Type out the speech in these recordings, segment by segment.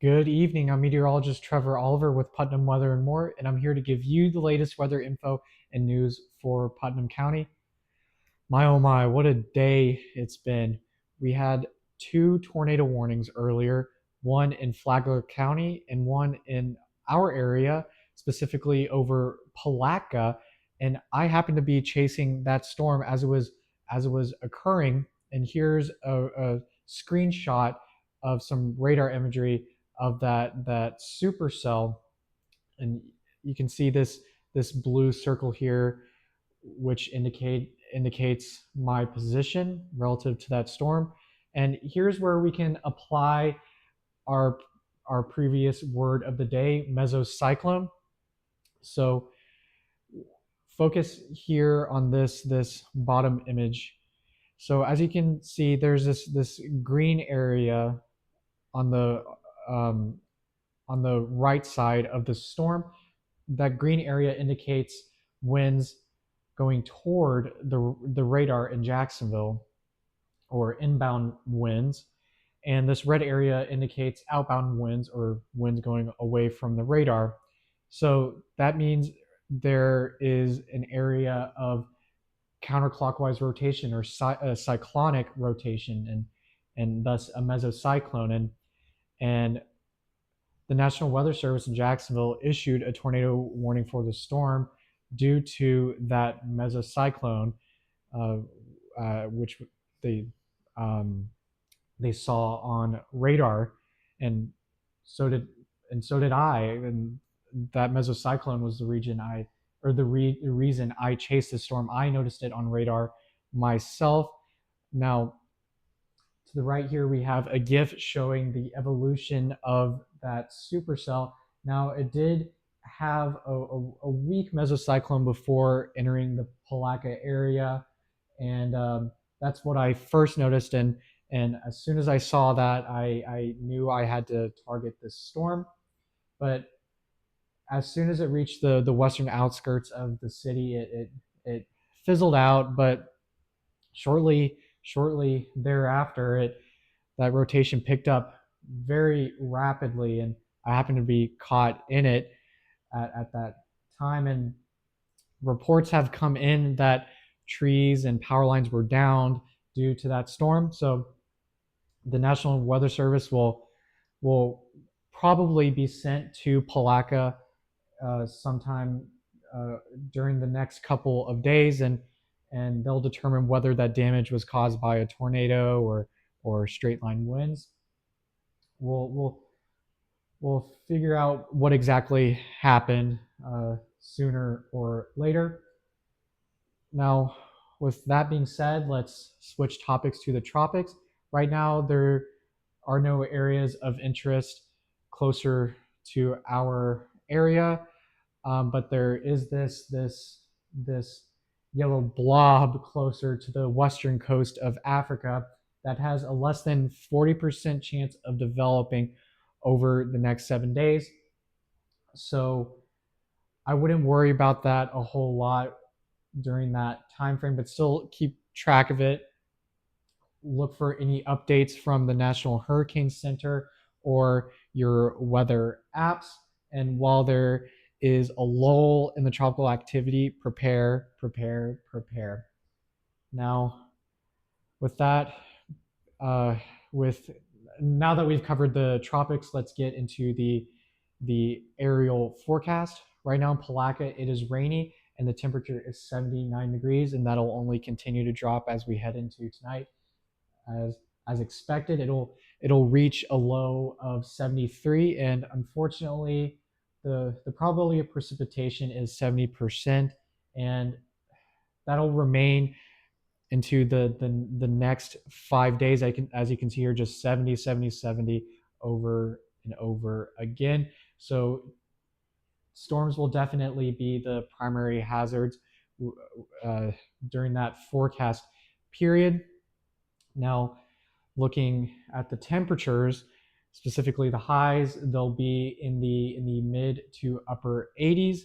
Good evening. I'm meteorologist Trevor Oliver with Putnam Weather and More, and I'm here to give you the latest weather info and news for Putnam County. My oh my, what a day it's been. We had two tornado warnings earlier, one in Flagler County and one in our area, specifically over Palatka. And I happened to be chasing that storm as it was occurring. And here's a screenshot of some radar imagery of that supercell. And you can see this blue circle here, which indicates my position relative to that storm. And here's where we can apply our our previous word of the day, mesocyclone. So focus here on this bottom image. So as you can see, there's this green area on the um, on the right side of the storm. That green area indicates winds going toward the radar in Jacksonville, or inbound winds. And this red area indicates outbound winds, or winds going away from the radar. So that means there is an area of counterclockwise rotation, or cyclonic rotation, and thus a mesocyclone. And the National Weather Service in Jacksonville issued a tornado warning for the storm due to that mesocyclone, uh, which they um, they saw on radar, and so did so did I. And that mesocyclone was the region I or the reason I chased the storm. I noticed it on radar myself. Now, to the right here, we have a GIF showing the evolution of that supercell. Now, it did have a weak mesocyclone before entering the Palatka area, and that's what I first noticed. And as soon as I saw that, I knew I had to target this storm. But as soon as it reached the western outskirts of the city, it fizzled out. But shortly thereafter, it that rotation picked up very rapidly, and I happened to be caught in it at that time. And reports have come in that trees and power lines were downed due to that storm. So the National Weather Service will probably be sent to Palatka sometime uh, during the next couple of days, and they'll determine whether that damage was caused by a tornado or straight line winds. We'll we'll we'll figure out what exactly happened sooner or later. Now, with that being said, let's switch topics to the tropics. Right now, there are no areas of interest closer to our area, but there is this yellow blob closer to the western coast of Africa that has a less than 40% chance of developing over the next 7 days. So I wouldn't worry about that a whole lot during that time frame, but still keep track of it. Look for any updates from the National Hurricane Center or your weather apps. And while there is a lull in the tropical activity, prepare. Now, with that, uh, with now that we've covered the tropics, let's get into the aerial forecast. Right now in Palatka, it is rainy and the temperature is 79 degrees, and that'll only continue to drop as we head into tonight. As expected, it'll reach a low of 73, and unfortunately, the probability of precipitation is 70%, and that'll remain into the next 5 days. As you can see here, just 70, 70, 70 over and over again. So storms will definitely be the primary hazards uh, during that forecast period. Now, looking at the temperatures, specifically the highs, they'll be in the mid to upper 80s,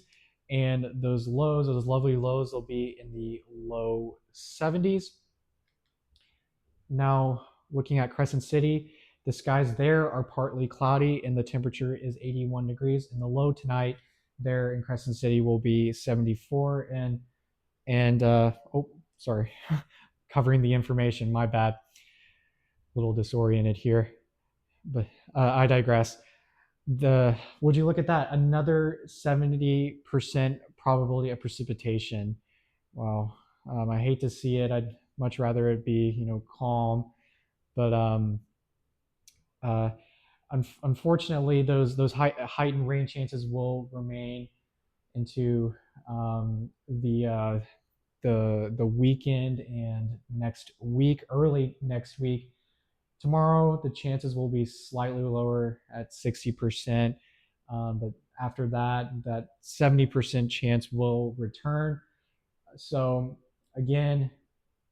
and those lows, those lovely lows, will be in the low 70s. Now, looking at Crescent City, The skies there are partly cloudy and the temperature is 81 degrees. And the low tonight there in Crescent City will be 74. And oh, sorry, covering the information. My bad. A little disoriented here, but I digress. The Would you look at that? Another 70% probability of precipitation. Wow. I hate to see it. I'd much rather it be, calm. But uh, unfortunately, those heightened rain chances will remain into the weekend and next week, early next week. Tomorrow, the chances will be slightly lower at 60%, but after that, that 70% chance will return. So again,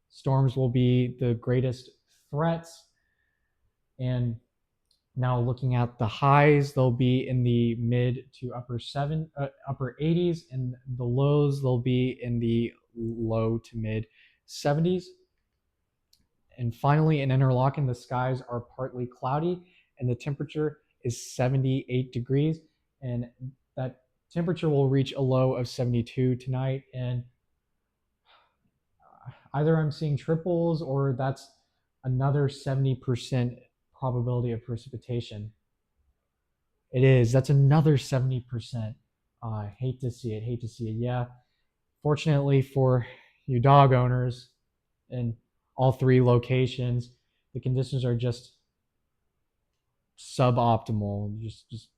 storms will be the greatest threats. And now looking at the highs, they'll be in the mid to upper 80s, and the lows they'll be in the low to mid 70s. And finally, in Interlaken, the skies are partly cloudy, and the temperature is 78 degrees, and that temperature will reach a low of 72 tonight. And either I'm seeing triples or that's another 70% probability of precipitation. It is. That's another 70%. I hate to see it. Hate to see it. Yeah. Fortunately for you dog owners in all three locations, the conditions are just suboptimal. Just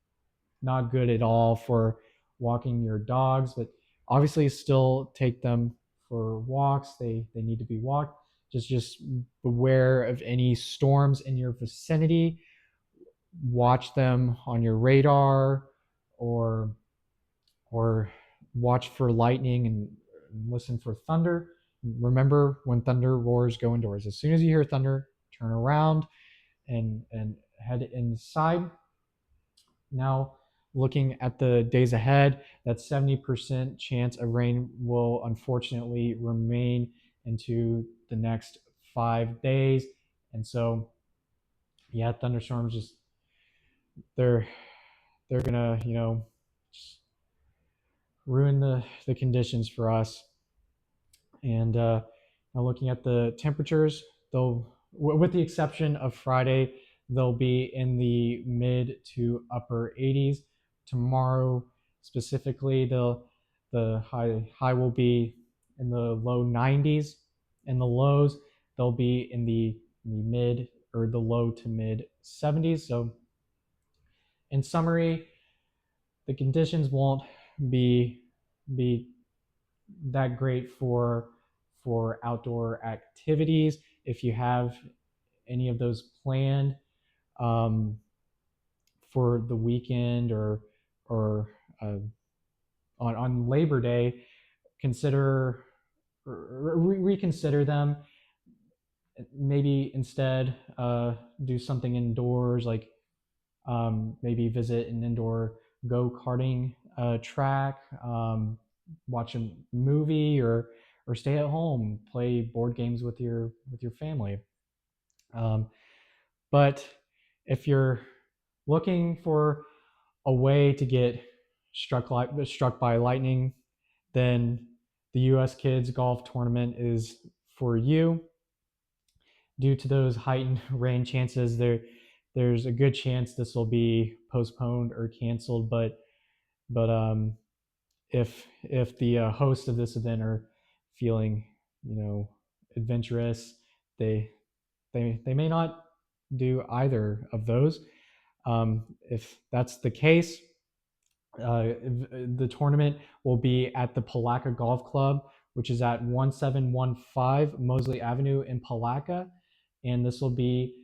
not good at all for walking your dogs. But obviously, still take them for walks. They need to be walked. Just beware of any storms in your vicinity. Watch them on your radar, or or watch for lightning and listen for thunder. Remember, when thunder roars, go indoors. As soon as you hear thunder, turn around and head inside. Now, looking at the days ahead, that 70% chance of rain will unfortunately remain into the next 5 days. And so, yeah, thunderstorms just they're they're gonna just ruin the conditions for us. And now looking at the temperatures, with the exception of Friday, they'll be in the mid to upper 80s. Tomorrow, specifically, the high will be in the low 90s, and the lows they'll be in the mid or the low to mid 70s. So, in summary, the conditions won't be be that great for outdoor activities. If you have any of those planned um, for the weekend or on Labor Day, consider reconsider them. Maybe instead do something indoors, like maybe visit an indoor go-karting track, watch a movie, or stay at home, play board games with your family. Um, but if you're looking for a way to get struck by lightning, then the U.S. Kids Golf Tournament is for you. Due to those heightened rain chances, there's a good chance this will be postponed or canceled. But if the host of this event are feeling adventurous, they they may not do either of those. If that's the case, the tournament will be at the Palaca Golf Club, which is at 1715 Mosley Avenue in Palaca. And this will be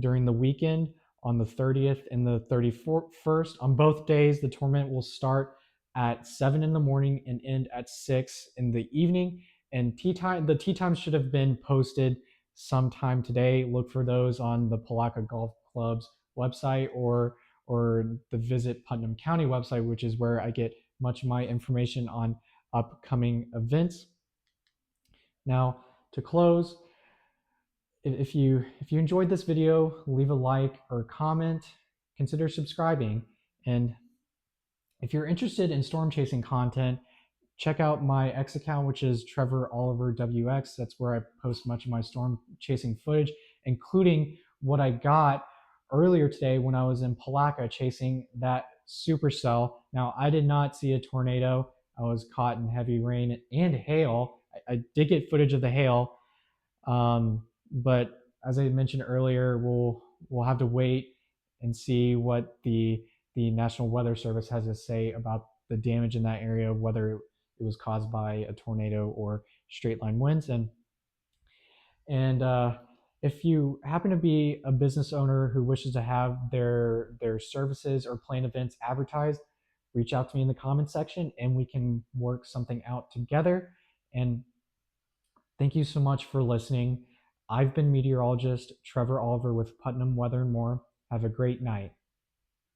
during the weekend on the 30th and the 31st. On both days, the tournament will start at 7 in the morning and end at 6 in the evening. And the tee times should have been posted sometime today. Look for those on the Palaca Golf Club's website, or the Visit Putnam County website, which is where I get much of my information on upcoming events. Now, to close, if you enjoyed this video, leave a like or comment, consider subscribing, and if you're interested in storm chasing content, check out my X account, which is Trevor Oliver WX. That's where I post much of my storm chasing footage, including what I got earlier today when I was in Palaca chasing that supercell. Now, I did not see a tornado. I was caught in heavy rain and hail. I did get footage of the hail, but as I mentioned earlier, we'll have to wait and see what the National Weather Service has to say about the damage in that area, whether it was caused by a tornado or straight line winds. And if you happen to be a business owner who wishes to have their services or planned events advertised, reach out to me in the comments section and we can work something out together. And thank you so much for listening. I've been meteorologist Trevor Oliver with Putnam Weather and More. Have a great night.